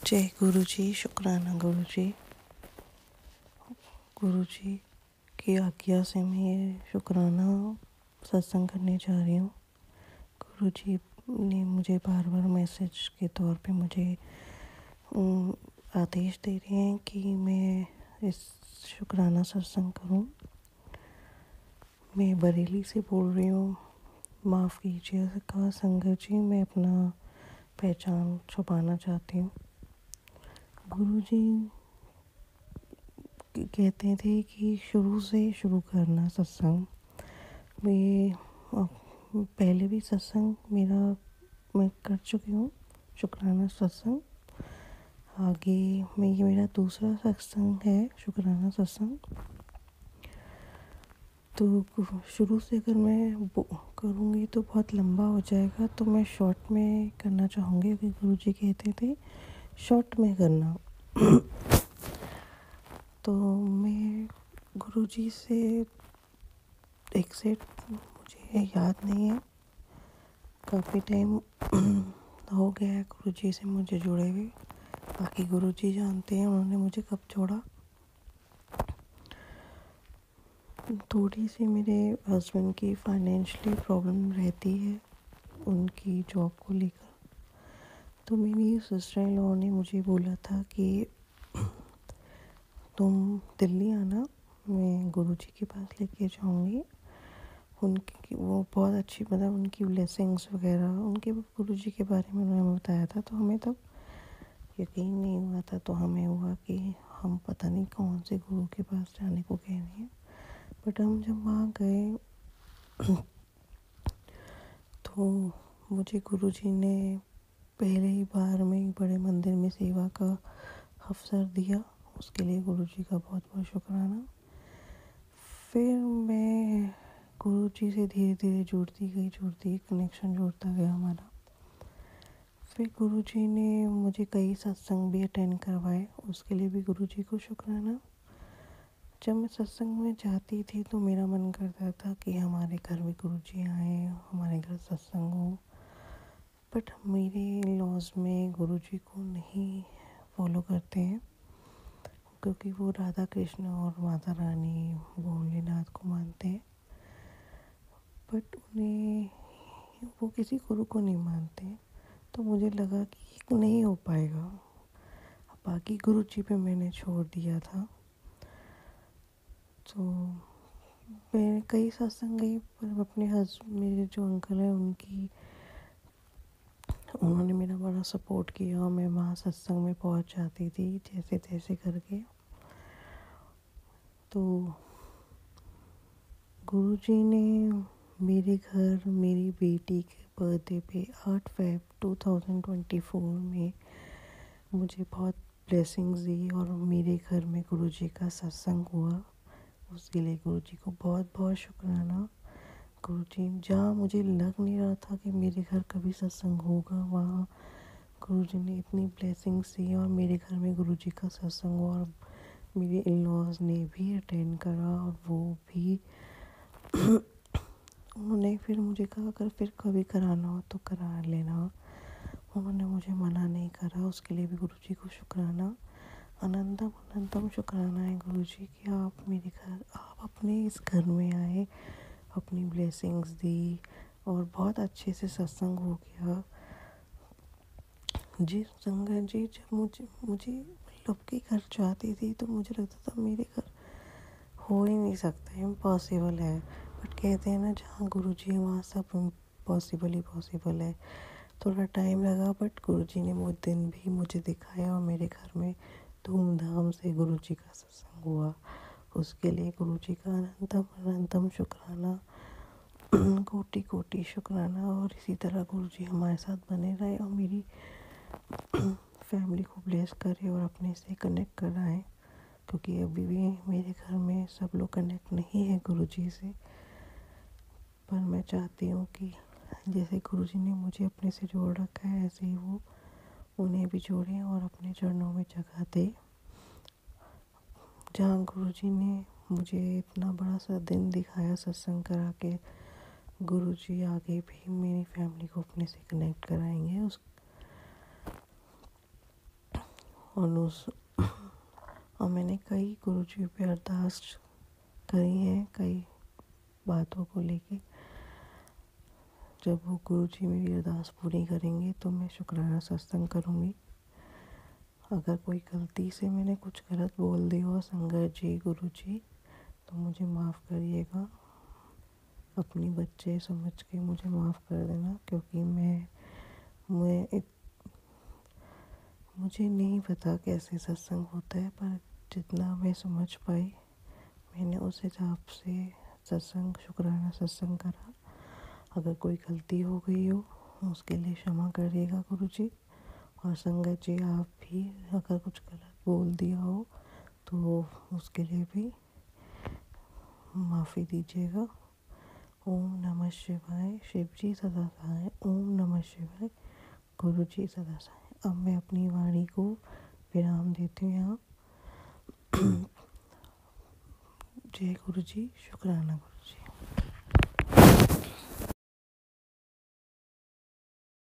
जय गुरु जी। शुक्राना गुरु जी। गुरु जी की आज्ञा से मैं ये शुक्राना सत्संग करने जा रही हूँ। गुरु जी ने मुझे बार बार मैसेज के तौर पे मुझे आदेश दे रहे हैं कि मैं इस शुक्राना सत्संग करूँ। मैं बरेली से बोल रही हूँ। माफ़ कीजिएगा संगत जी, मैं अपना पहचान छुपाना चाहती हूँ। गुरु जी कहते थे कि शुरू से शुरू करना सत्संग। मैं पहले भी सत्संग मैं कर चुकी हूँ, शुक्राना सत्संग। आगे ये मेरा दूसरा सत्संग है, शुक्राना सत्संग। तो शुरू से अगर मैं करूँगी तो बहुत लंबा हो जाएगा, तो मैं शॉर्ट में करना चाहूँगी क्योंकि गुरु जी कहते थे शॉर्ट में करना। तो मैं गुरु जी से एग्जैक्ट मुझे याद नहीं है, काफ़ी टाइम हो गया है गुरु जी से मुझे जुड़े हुए। बाकी गुरु जी जानते हैं उन्होंने मुझे कब जोड़ा। थोड़ी सी मेरे हस्बैंड की फाइनेंशियली प्रॉब्लम रहती है उनकी जॉब को लेकर। तो मेरी सिस्टर इन लॉ ने मुझे बोला था कि तुम दिल्ली आना, मैं गुरुजी के पास लेके जाऊंगी। उनकी वो बहुत अच्छी, मतलब उनकी ब्लेसिंग्स वगैरह, उनके गुरुजी के बारे में उन्होंने बताया था। तो हमें तब यकीन नहीं हुआ था, तो हमें हुआ कि हम पता नहीं कौन से गुरु के पास जाने को कह रहे हैं। बट हम जब वहाँ गए तो मुझे गुरुजी ने पहले ही बार में एक बड़े मंदिर में सेवा का अवसर दिया। उसके लिए गुरुजी का बहुत बहुत शुक्राना। फिर मैं गुरुजी से धीरे धीरे जुड़ती कनेक्शन जुड़ता गया हमारा। फिर गुरुजी ने मुझे कई सत्संग भी अटेंड करवाए, उसके लिए भी गुरुजी को शुक्राना। जब मैं सत्संग में जाती थी तो मेरा मन करता था कि हमारे घर में गुरुजी आए, हमारे घर सत्संग हो। बट मेरे लॉज में गुरुजी को नहीं फॉलो करते हैं क्योंकि वो राधा कृष्ण और माता रानी भोलेनाथ को मानते हैं। बट उन्हें वो किसी गुरु को नहीं मानते। तो मुझे लगा कि नहीं हो पाएगा। बाकी गुरु जी पे मैंने छोड़ दिया था। तो मैं कई सत्संग गई, पर अपने मेरे जो अंकल हैं उन्होंने मेरा बड़ा सपोर्ट किया और मैं वहाँ सत्संग में पहुँच जाती थी जैसे तैसे करके। तो गुरुजी ने मेरे घर मेरी बेटी के बर्थडे पे 8 फ़रवरी 2024 में मुझे बहुत ब्लेसिंग्स दी और मेरे घर में गुरुजी का सत्संग हुआ। उसके लिए गुरुजी को बहुत बहुत शुक्राना। गुरुजी, जहाँ मुझे लग नहीं रहा था कि मेरे घर कभी सत्संग होगा, वहाँ गुरुजी ने इतनी ब्लेसिंग्स दी और मेरे घर में गुरुजी का सत्संग हुआ। और मेरे इन लॉज ने भी अटेंड करा और वो भी उन्होंने फिर मुझे कहा अगर फिर कभी कराना हो तो करा लेना। उन्होंने मुझे मना नहीं करा, उसके लिए भी गुरुजी को शुक्राना। अनंतम अनंतम शुक्राना है गुरुजी कि आप अपने इस घर में आए, अपनी ब्लेसिंग्स दी और बहुत अच्छे से सत्संग हो गया। जी संगत जी, जब मुझे लोग के घर जाती थी तो मुझे लगता था मेरे घर हो ही नहीं सकता, इम्पॉसिबल है। बट कहते हैं ना, जहाँ गुरुजी है वहाँ सब पॉसिबल ही पॉसिबल है। थोड़ा टाइम लगा बट गुरुजी ने वो दिन भी मुझे दिखाया और मेरे घर में धूमधाम से गुरुजी का सत्संग हुआ। उसके लिए गुरुजी का अनंतम अनंतम शुक्राना, कोटि कोटि शुक्राना। और इसी तरह गुरुजी हमारे साथ बने रहे और मेरी फैमिली को ब्लेस करे और अपने से कनेक्ट कराएं, क्योंकि अभी भी मेरे घर में सब लोग कनेक्ट नहीं है गुरुजी से। पर मैं चाहती हूँ कि जैसे गुरुजी ने मुझे अपने से जोड़ रखा है, ऐसे ही वो उन्हें भी जोड़ें और अपने चरणों में जगह दे। जहाँ गुरुजी ने मुझे इतना बड़ा सा दिन दिखाया सत्संग करा के, गुरुजी आगे भी मेरी फैमिली को अपने से कनेक्ट कराएंगे। और मैंने कई गुरुजी पे अरदास करी है कई बातों को लेके। जब वो गुरुजी मेरी अरदास पूरी करेंगे तो मैं शुक्राना सत्संग करूँगी। अगर कोई गलती से मैंने कुछ गलत बोल दिया हो संगत जी गुरुजी तो मुझे माफ़ करिएगा। अपनी बच्चे समझ के मुझे माफ़ कर देना, क्योंकि मुझे नहीं पता कैसे सत्संग होता है, पर जितना मैं समझ पाई मैंने उस हिसाब से सत्संग शुक्राना सत्संग करा। अगर कोई गलती हो गई हो उसके लिए क्षमा करिएगा गुरुजी। और संगत जी आप भी अगर कुछ गलत बोल दिया हो तो उसके लिए भी माफ़ी दीजिएगा। ओम नमः शिवाय। शिव जी सदा सहाय। ओम नमः शिवाय। गुरु जी सदा सहाय। अब मैं अपनी वाणी को विराम देती हूँ यहाँ। जय गुरु जी। शुक्राना गुरु जी।